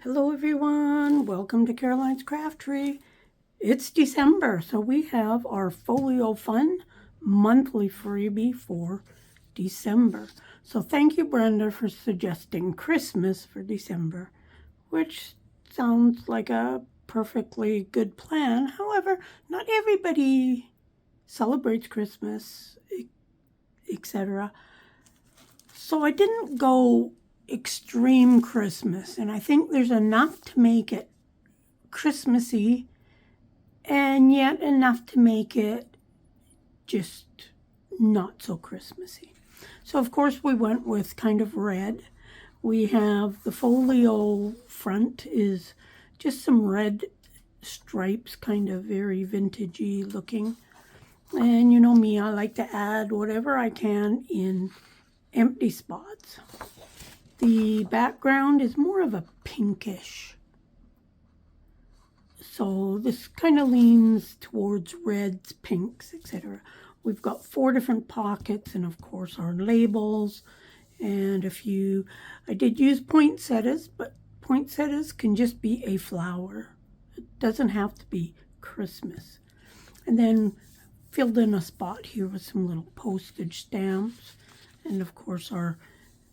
Hello everyone, welcome to Caroline's Craft Tree. It's December, so we have our Folio Fun monthly freebie for December. So thank you, Brenda, for suggesting Christmas for December, which sounds like a perfectly good plan. However, not everybody celebrates Christmas, etc. So I didn't go extreme Christmas, and I think there's enough to make it Christmassy and yet enough to make it just not so Christmassy. So of course we went with kind of red. We have the folio front is just some red stripes, kind of very vintagey looking. And you know me, I like to add whatever I can in empty spots. The background is more of a pinkish. So this kind of leans towards reds, pinks, etc. We've got 4 different pockets and of course our labels. And I did use poinsettias, but poinsettias can just be a flower. It doesn't have to be Christmas. And then filled in a spot here with some little postage stamps. And of course our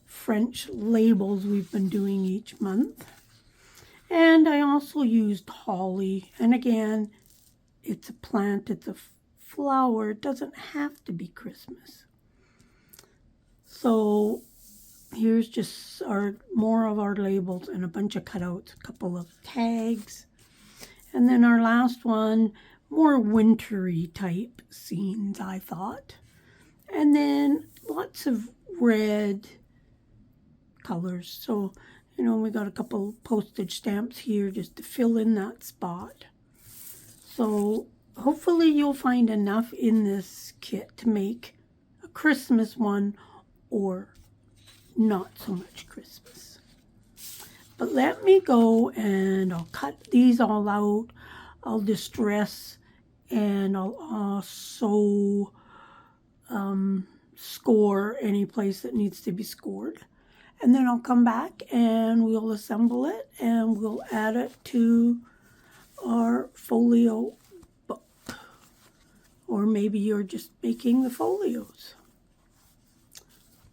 French labels we've been doing each month. And I also used holly. And again, it's a plant, it's a flower. It doesn't have to be Christmas. So here's just more of our labels and a bunch of cutouts, a couple of tags. And then our last one, more wintry type scenes, I thought. And then lots of red colors. So, you know, we got a couple postage stamps here just to fill in that spot. So hopefully you'll find enough in this kit to make a Christmas one or not so much Christmas. But let me go and I'll cut these all out. I'll distress and I'll also score any place that needs to be scored. And then I'll come back and we'll assemble it and we'll add it to our folio book. Or maybe you're just making the folios.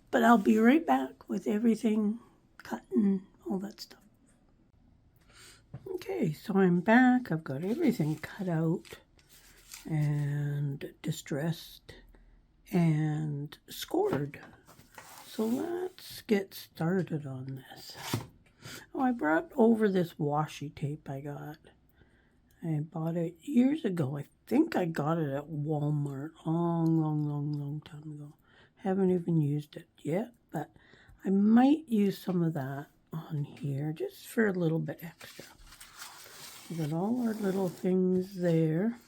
But I'll be right back with everything cut and all that stuff. Okay, so I'm back. I've got everything cut out and distressed and scored. So let's get started on this. Oh, I brought over this washi tape I got. I bought it years ago. I think I got it at Walmart long time ago. Haven't even used it yet, but I might use some of that on here just for a little bit extra. We got all our little things there.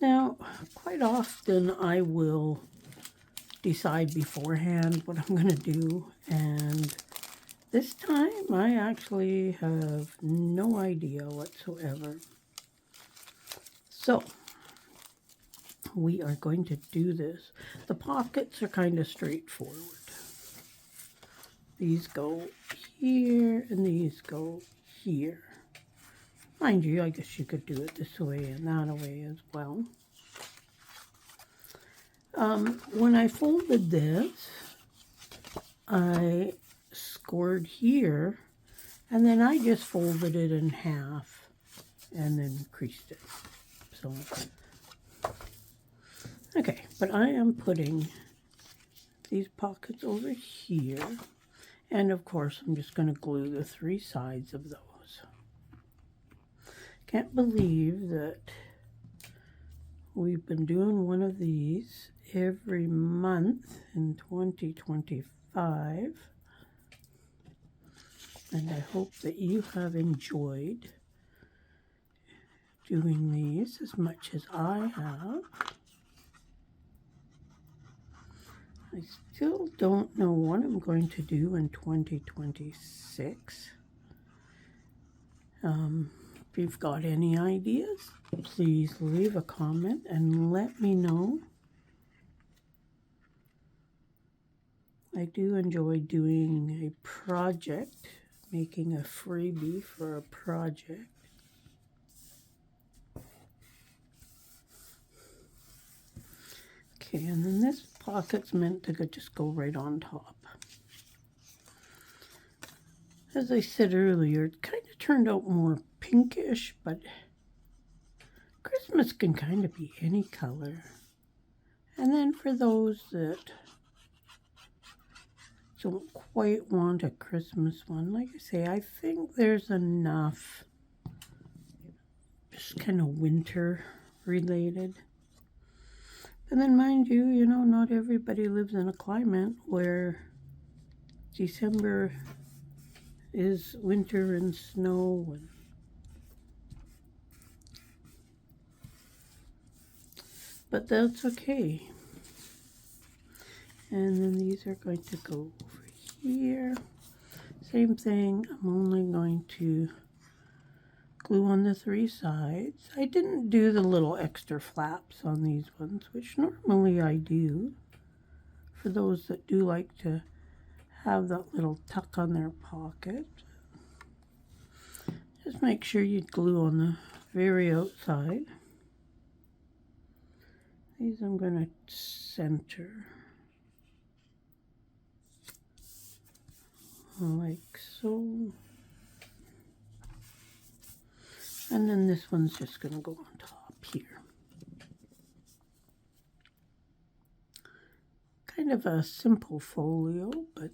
Now, quite often I will decide beforehand what I'm going to do, and this time I actually have no idea whatsoever. So we are going to do this. The pockets are kind of straightforward. These go here and these go here. Mind you, I guess you could do it this way and that way as well. When I folded this, I scored here, and then I just folded it in half and then creased it. So, okay, but I am putting these pockets over here, and of course I'm just going to glue the 3 sides of those. Can't believe that we've been doing one of these every month in 2025, and I hope that you have enjoyed doing these as much as I have. I still don't know what I'm going to do in 2026. If you've got any ideas, please leave a comment and let me know. I do enjoy doing a project making a freebie for a project. Okay, and then this pocket's meant to just go right on top. As I said earlier, it kind of turned out more pinkish, but Christmas can kind of be any color. And then for those that don't quite want a Christmas one, like I say, I think there's enough just kind of winter related. And then mind you, not everybody lives in a climate where December is winter and snow. But that's okay. And then these are going to go over here. Same thing, I'm only going to glue on the 3 sides. I didn't do the little extra flaps on these ones, which normally I do. For those that do like to have that little tuck on their pocket. Just make sure you glue on the very outside. These I'm going to center like so. And then this one's just going to go on top here. Kind of a simple folio, but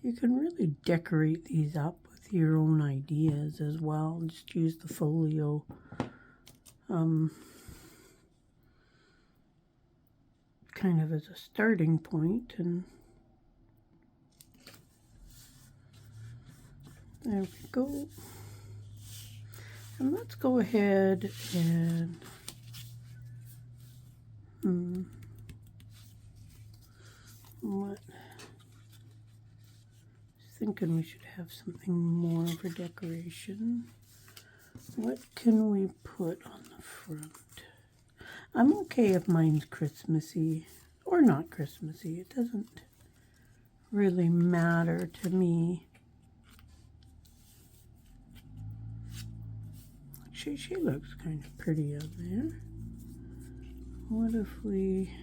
you can really decorate these up with your own ideas as well. Just use the folio kind of as a starting point, and there we go. And let's go ahead and thinking we should have something more for decoration. What can we put on the front? I'm okay if mine's Christmassy or not Christmassy. It doesn't really matter to me. Actually, she looks kind of pretty up there. What if we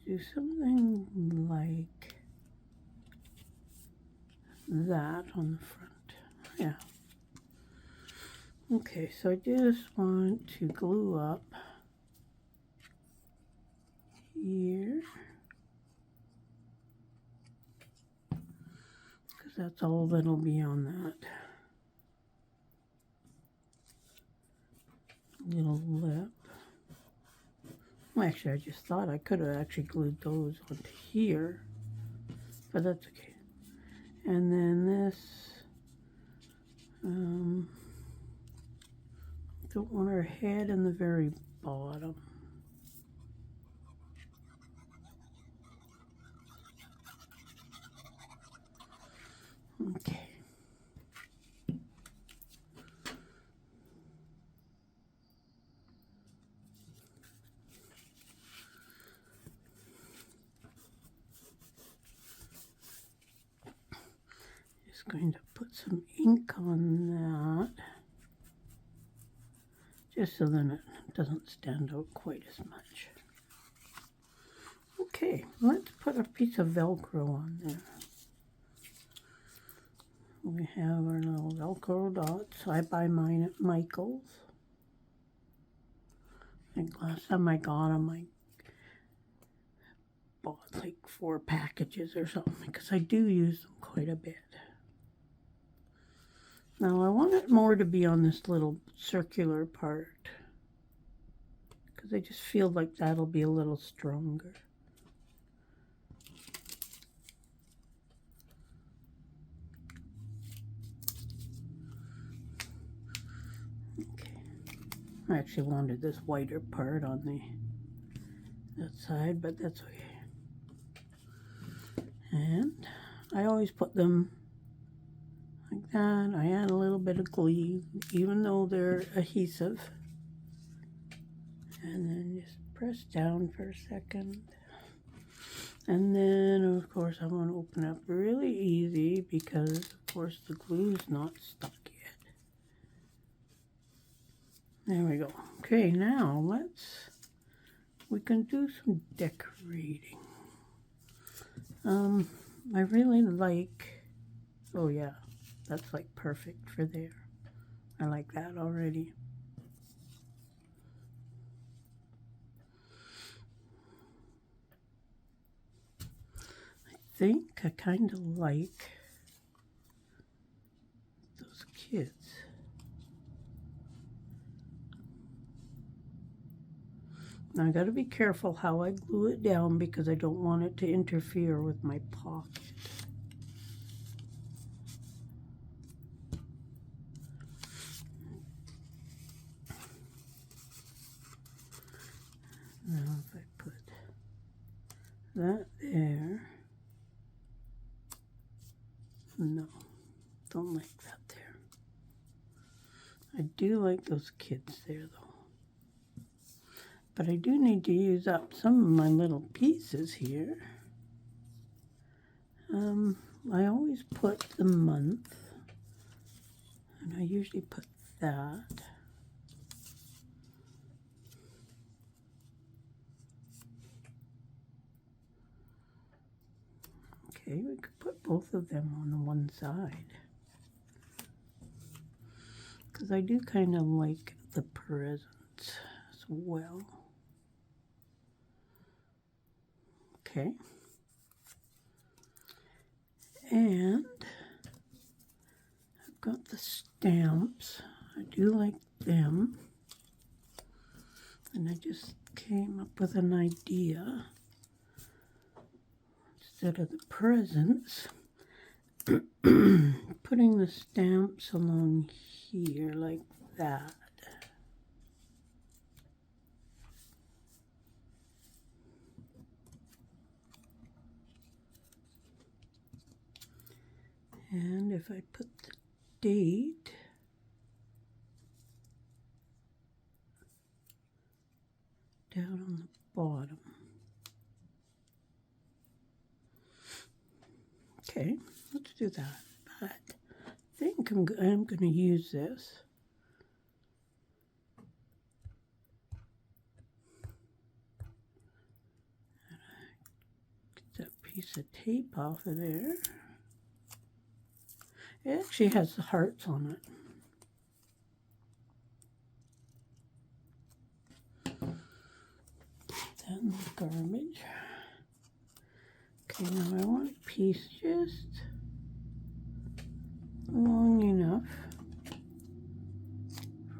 do something like that on the front? Yeah. Okay, so I just want to glue up here, because that's all that'll be on that little lip. Well, actually, I just thought I could have actually glued those onto here, but that's okay. And then this, don't want her head in the very bottom. Okay. Just going to put some ink on that, just so then it doesn't stand out quite as much. Okay, let's put a piece of Velcro on there. We have our little Velcro dots. I buy mine at Michael's. I think last time I got them, I bought like 4 packages or something, because I do use them quite a bit. Now I want it more to be on this little circular part, because I just feel like that'll be a little stronger. Okay, I actually wanted this whiter part on that side, but that's okay. And I always put them like that. I add a little bit of glue, even though they're adhesive. And then just press down for a second. And then, of course, I want to open up really easy because, of course, the glue's not stuck yet. There we go. Okay, now we can do some decorating. I really like, oh yeah, that's like perfect for there. I like that already. I think I kind of like those kids. Now I got to be careful how I glue it down because I don't want it to interfere with my pocket. Now if I put that there, no, don't like that there. I do like those kids there though. But I do need to use up some of my little pieces here. I always put the month, and I usually put that. Okay, we could put both of them on the one side. Because I do kind of like the presents as well. Okay. And I've got the stamps. I do like them. And I just came up with an idea. Instead of the presents, putting the stamps along here like that. And if I put the date down on the bottom. Okay, let's do that. But I think I'm going to use this. Get that piece of tape off of there. It actually has the hearts on it. Then the garbage. Okay, now I want a piece just long enough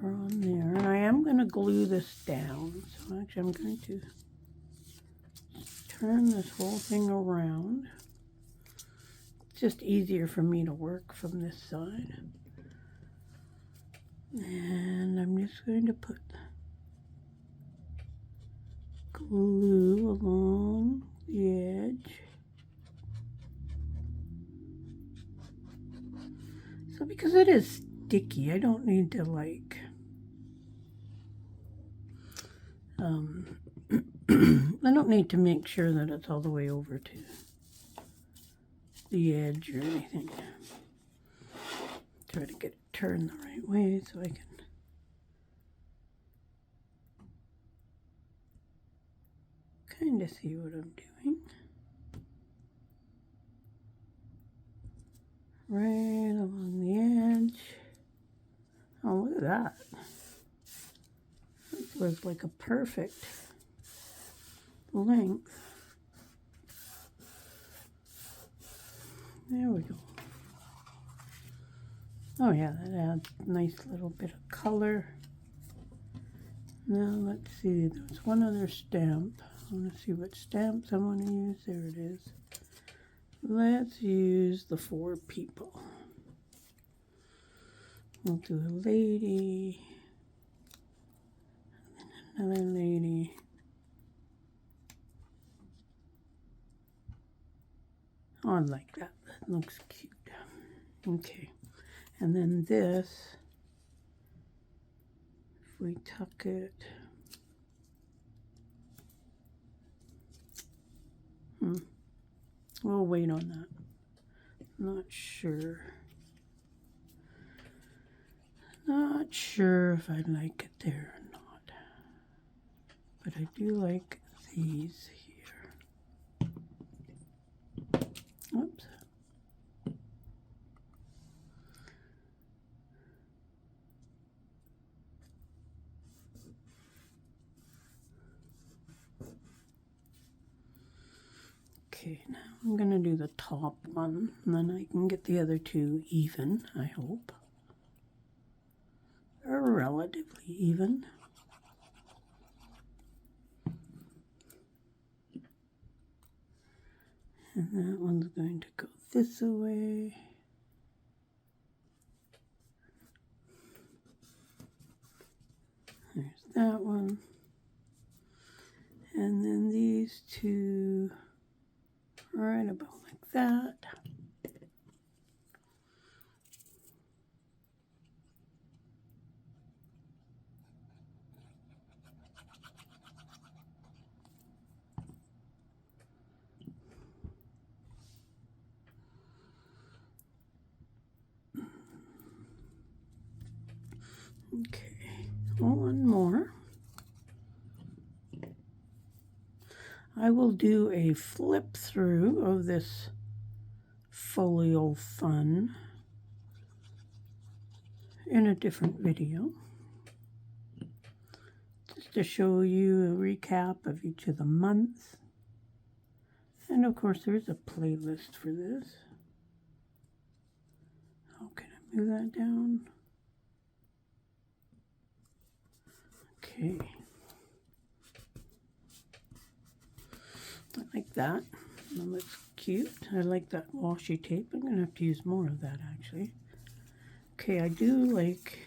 for on there. And I am going to glue this down. So actually I'm going to turn this whole thing around. It's just easier for me to work from this side. And I'm just going to put glue along the edge. So because it is sticky, I don't need to like, I don't need to make sure that it's all the way over to the edge or anything. Try to get it turned the right way so I can kind of see what I'm doing. Right along the edge. Oh, look at that. It was like a perfect length. There we go. Oh yeah, that adds a nice little bit of color. Now let's see, there's one other stamp. I want to see what stamps I want to use. There it is. Let's use the 4 people. We'll do a lady, and another lady. Oh, I like that. That looks cute. Okay. And then this, if we tuck it We'll wait on that. Not sure. Not sure if I like it there or not. But I do like these here. Oops. Okay, now I'm going to do the top one, and then I can get the other two even, I hope. Or relatively even. And that one's going to go this way. There's that one. And then these two right about like that. Okay, one more. I will do a flip through of this Folio Fun in a different video, just to show you a recap of each of the months. And of course there's a playlist for this. How can I move that down? Okay. I like that. That looks cute. I like that washi tape. I'm going to have to use more of that actually. Okay, I do like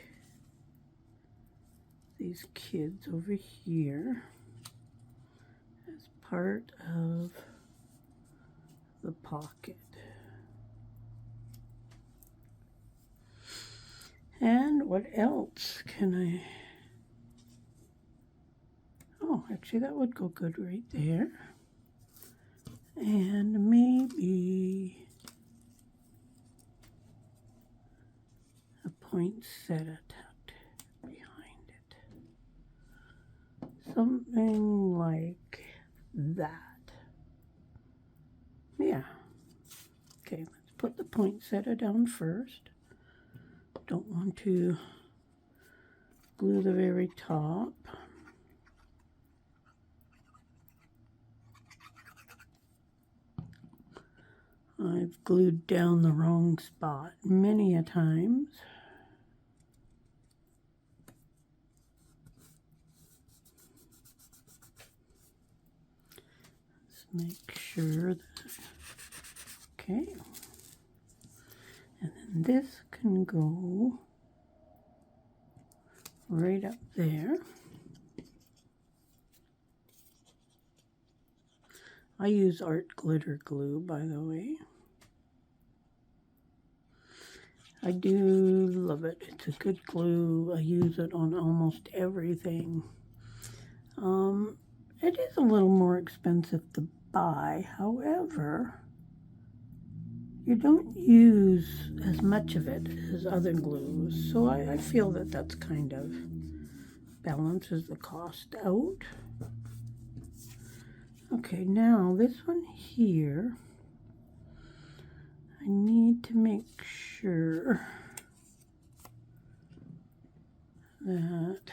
these kids over here as part of the pocket. And what else can I... Oh, actually that would go good right there. And maybe a poinsettia tucked behind it. Something like that. Yeah. Okay, let's put the poinsettia down first. Don't want to glue the very top. I've glued down the wrong spot many a times. Let's make sure that, okay. And then this can go right up there. I use art glitter glue, by the way. I do love it. It's a good glue. I use it on almost everything. It is a little more expensive to buy. However, you don't use as much of it as other glues. So I feel that that's kind of balances the cost out. Okay, now this one here, I need to make sure that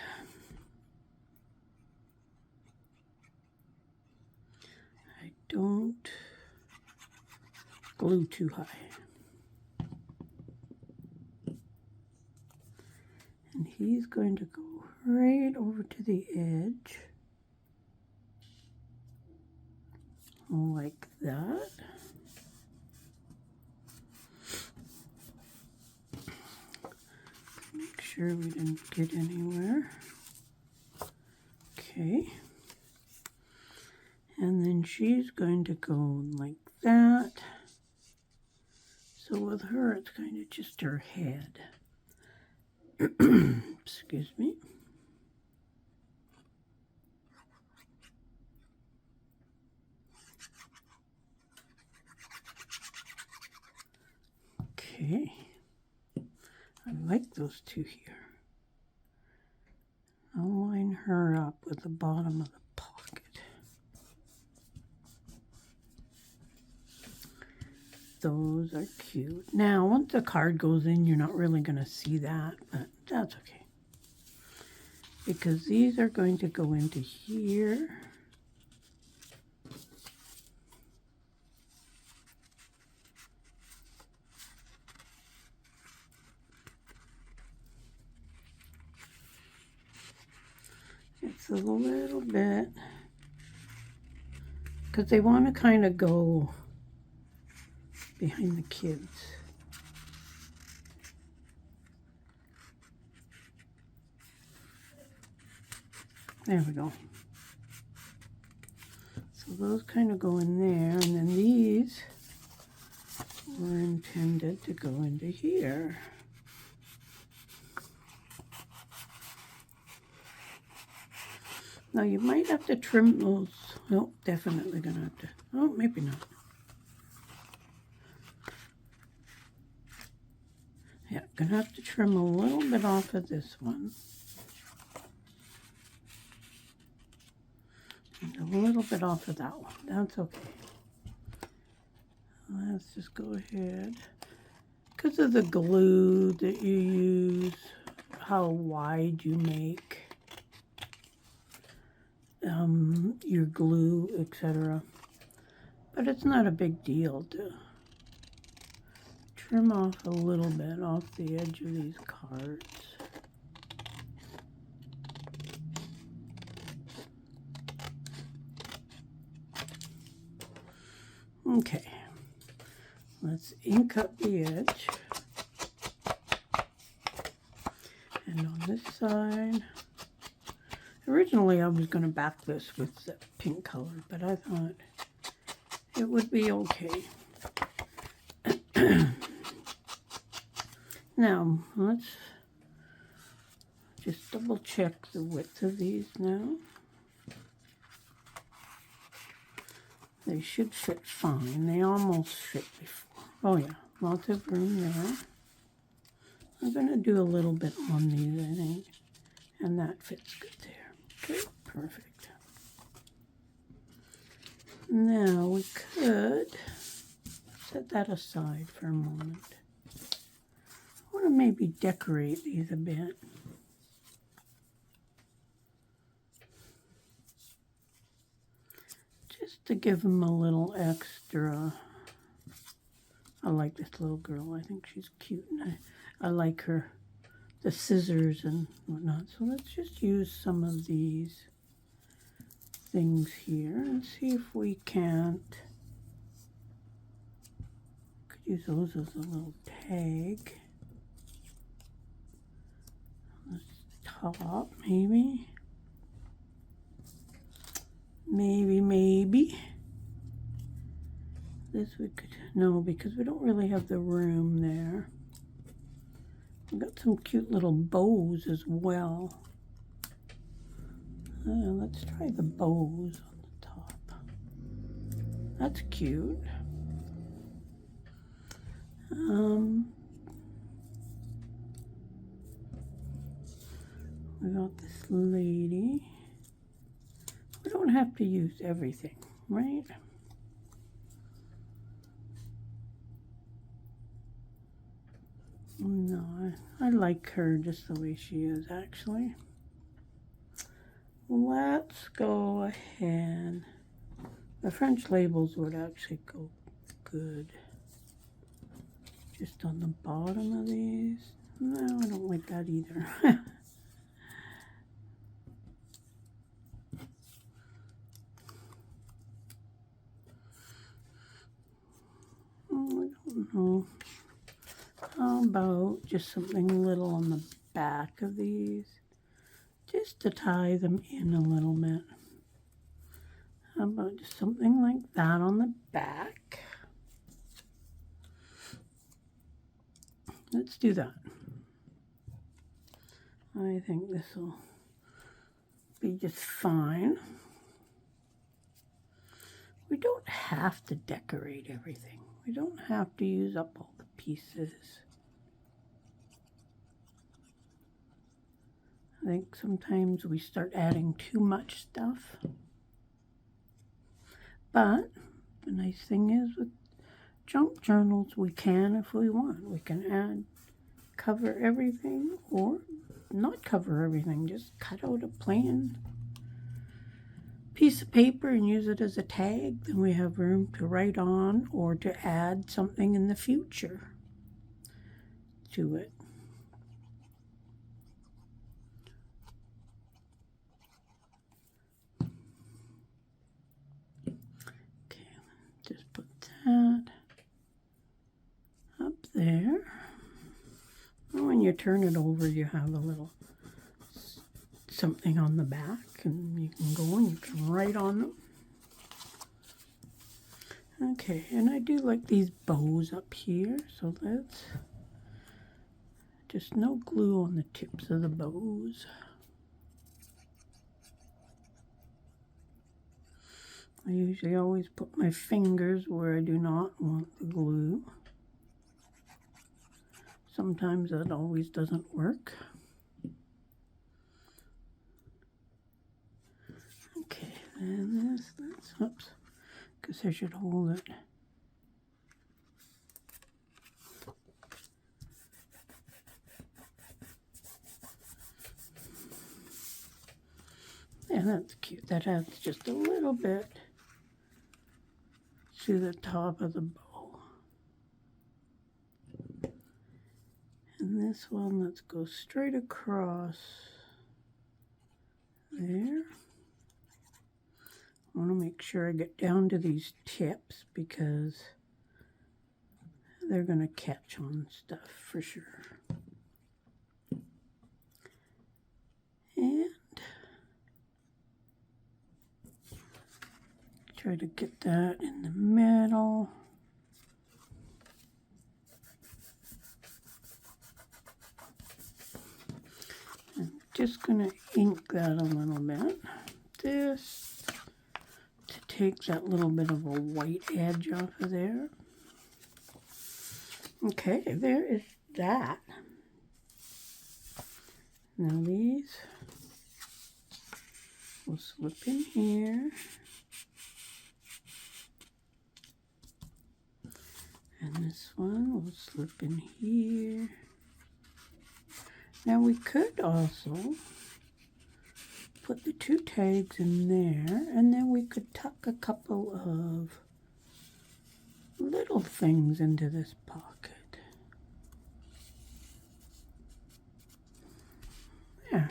I don't glue too high. And he's going to go right over to the edge, like that. Make sure we didn't get anywhere. Okay. And then she's going to go like that. So with her, it's kind of just her head. Excuse me. Okay. I like those two here. I'll line her up with the bottom of the pocket. Those are cute. Now, once the card goes in, you're not really going to see that, but that's okay. Because these are going to go into here. It's a little bit, because they want to kind of go behind the kids. There we go. So those kind of go in there, and then these were intended to go into here. Now you might have to trim those. No, definitely gonna have to. Oh, maybe not. Yeah, gonna have to trim a little bit off of this one. And a little bit off of that one. That's okay. Let's just go ahead. Because of the glue that you use, how wide you make your glue, etc. But it's not a big deal to trim off a little bit off the edge of these cards. Okay, let's ink up the edge. And on this side, originally I was going to back this with the pink color, but I thought it would be okay. Now, let's just double check the width of these now. They should fit fine. They almost fit before. Oh yeah, lots of room there. I'm going to do a little bit on these, I think. And that fits good there. Okay, perfect. Now we could set that aside for a moment. I want to maybe decorate these a bit. Just to give them a little extra. I like this little girl. I think she's cute. And I like her, the scissors and whatnot. So let's just use some of these things here and see if we can't. Could use those as a little tag. This top, maybe. Maybe. This we could, no, because we don't really have the room there. We've got some cute little bows as well. Let's try the bows on the top. That's cute. We got this lady. We don't have to use everything, right? No, I like her just the way she is, actually. Let's go ahead. The French labels would actually go good. Just on the bottom of these. No, I don't like that either. I don't know. How about just something little on the back of these? Just to tie them in a little bit. How about just something like that on the back? Let's do that. I think this will be just fine. We don't have to decorate everything. We don't have to use up all the pieces. I think sometimes we start adding too much stuff. But the nice thing is with junk journals, we can, if we want, we can cover everything or not cover everything. Just cut out a plain piece of paper and use it as a tag. Then we have room to write on or to add something in the future to it. Okay, just put that up there. And when you turn it over, you have a little something on the back, and you can go and you can write on them. Okay, and I do like these bows up here, so that's just no glue on the tips of the bows. I usually always put my fingers where I do not want the glue. Sometimes that always doesn't work. Okay, and this, oops, because I should hold it. Yeah, that's cute. That adds just a little bit to the top of the bow. And this one, let's go straight across there. I want to make sure I get down to these tips because they're going to catch on stuff for sure. And try to get that in the middle. I'm just going to ink that a little bit. This to take that little bit of a white edge off of there. Okay, there is that. Now these will slip in here. And this one will slip in here. Now we could also put the two tags in there, and then we could tuck a couple of little things into this pocket. There,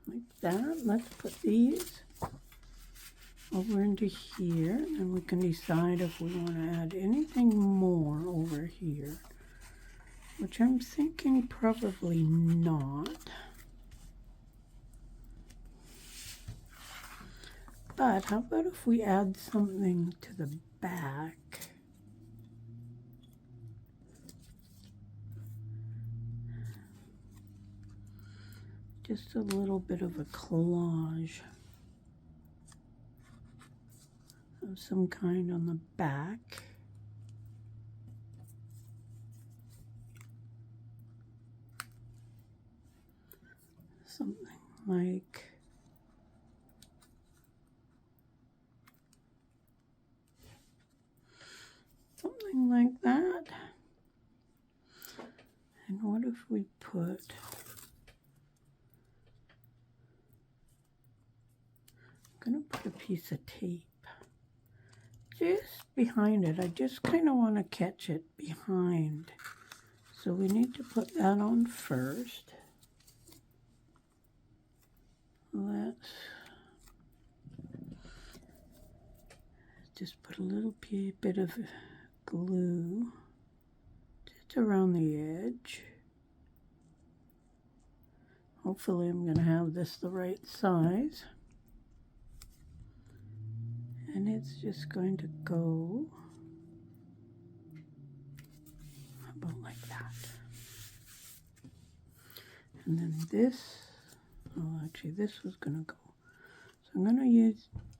like that. Let's put these over into here, and we can decide if we want to add anything more over here, which I'm thinking probably not. But how about if we add something to the back? Just a little bit of a collage of some kind on the back. Something like that. And what if we put I'm going to put a piece of tape just behind it. I just kind of want to catch it behind. So we need to put that on first. Let's just put a little bit of glue just around the edge. Hopefully I'm going to have this the right size. And it's just going to go about like that. And then this, oh actually this was going to go. So I'm going to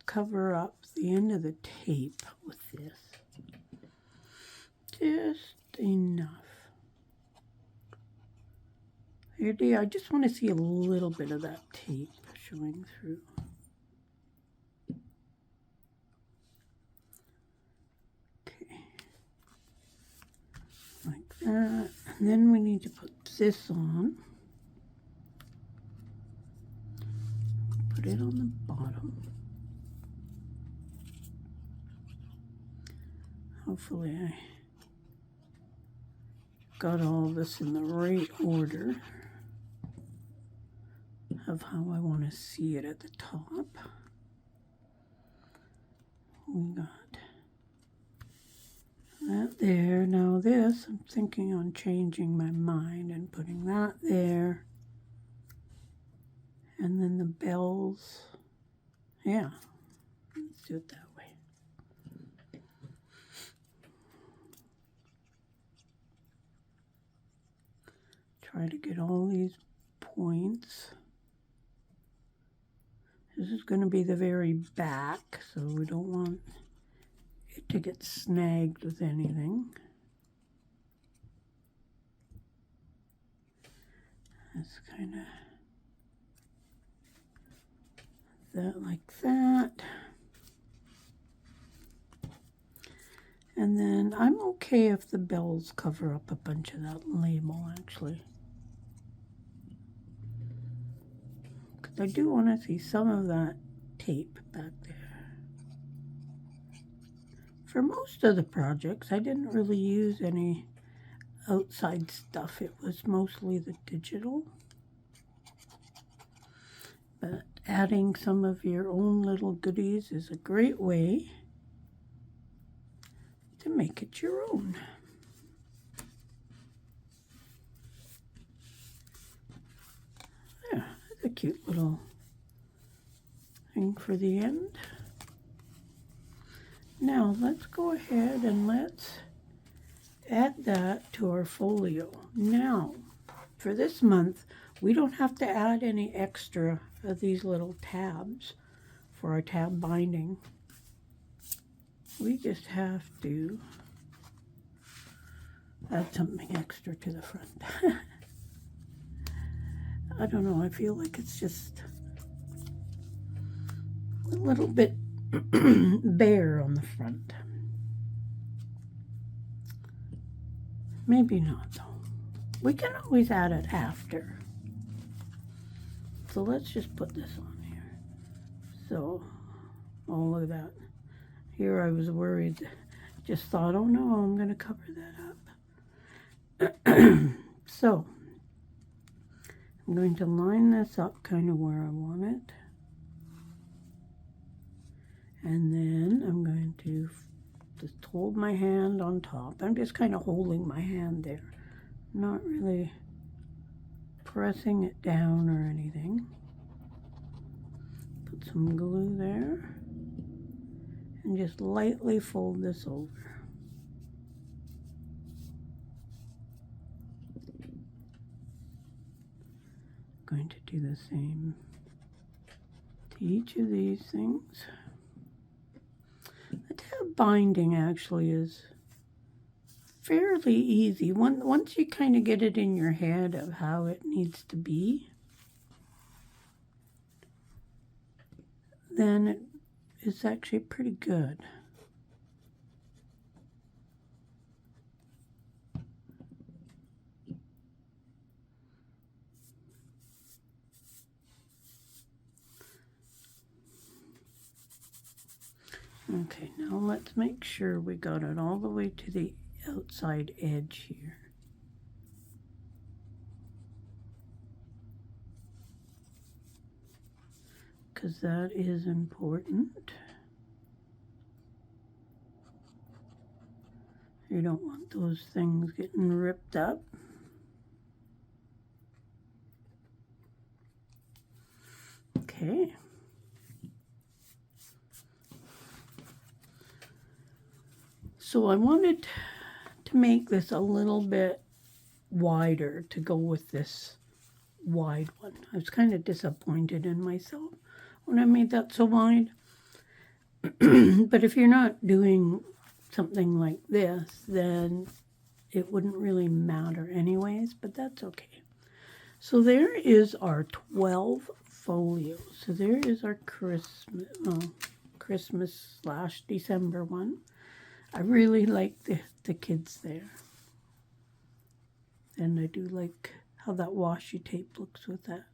cover up the end of the tape with this. Just enough. I just want to see a little bit of that tape showing through. Okay, like that. And then we need to put this on. Put it on the bottom. Hopefully I got all this in the right order of how I want to see it at the top. We got that there. Now this, I'm thinking on changing my mind and putting that there. And then the bells. Yeah, let's do it that way. Try to get all these points. This is going to be the very back, so we don't want it to get snagged with anything. That's kind of that like that. And then I'm okay if the bells cover up a bunch of that label, actually. Because I do want to see some of that tape back there. For most of the projects, I didn't really use any outside stuff. It was mostly the digital. But adding some of your own little goodies is a great way to make it your own. Yeah, that's a cute little thing for the end. Now let's go ahead and let's add that to our folio. Now, for this month, we don't have to add any extra of these little tabs for our tab binding. We just have to add something extra to the front. I don't know, I feel like it's just a little bit bare on the front. Maybe not though. We can always add it after. So let's just put this on here. So, oh look at that. Here I was worried, just thought, oh no, I'm going to cover that up. So, I'm going to line this up kind of where I want it. And then I'm going to just hold my hand on top. I'm just kind of holding my hand there. Not really pressing it down or anything. Put some glue there. And just lightly fold this over. Going to do the same to each of these things. The tab binding actually is fairly easy. Once you kind of get it in your head of how it needs to be, then it's actually pretty good. Okay, now let's make sure we got it all the way to the outside edge here. Because that is important. You don't want those things getting ripped up. Okay. So I wanted to make this a little bit wider to go with this wide one. I was kind of disappointed in myself when I made that so wide. But if you're not doing something like this, then it wouldn't really matter anyways, but that's okay. So there is our 12 folios. So there is our Christmas/December one. I really like the kids there. And I do like how that washi tape looks with that.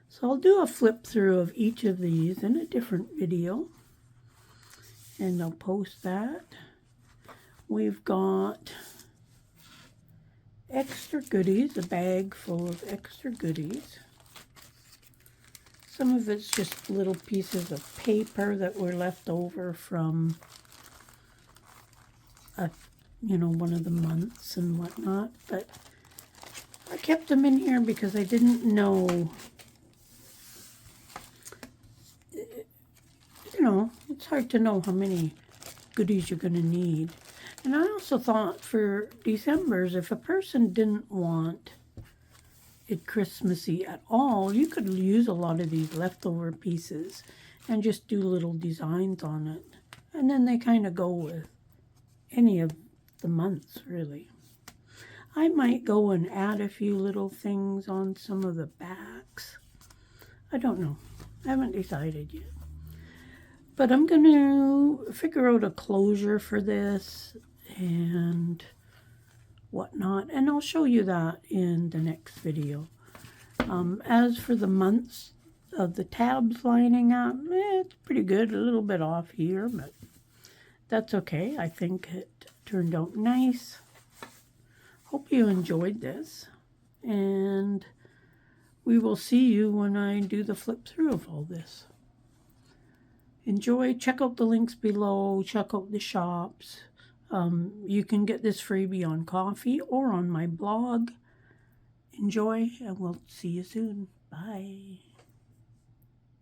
So I'll do a flip through of each of these in a different video. And I'll post that. We've got extra goodies, a bag full of extra goodies. Some of it's just little pieces of paper that were left over from, one of the months and whatnot. But I kept them in here because I didn't know, it's hard to know how many goodies you're going to need. And I also thought for December's, if a person didn't want it Christmassy at all, you could use a lot of these leftover pieces and just do little designs on it. And then they kind of go with any of the months, really. I might go and add a few little things on some of the backs. I don't know. I haven't decided yet. But I'm going to figure out a closure for this and whatnot, and I'll show you that in the next video. As for the months of the tabs lining up, it's pretty good, a little bit off here, but that's okay. I think it turned out nice. Hope you enjoyed this, and we will see you when I do the flip through of all this. Enjoy, check out the links below, check out the shops. You can get this freebie on Ko-fi or on my blog. Enjoy, and we'll see you soon. Bye.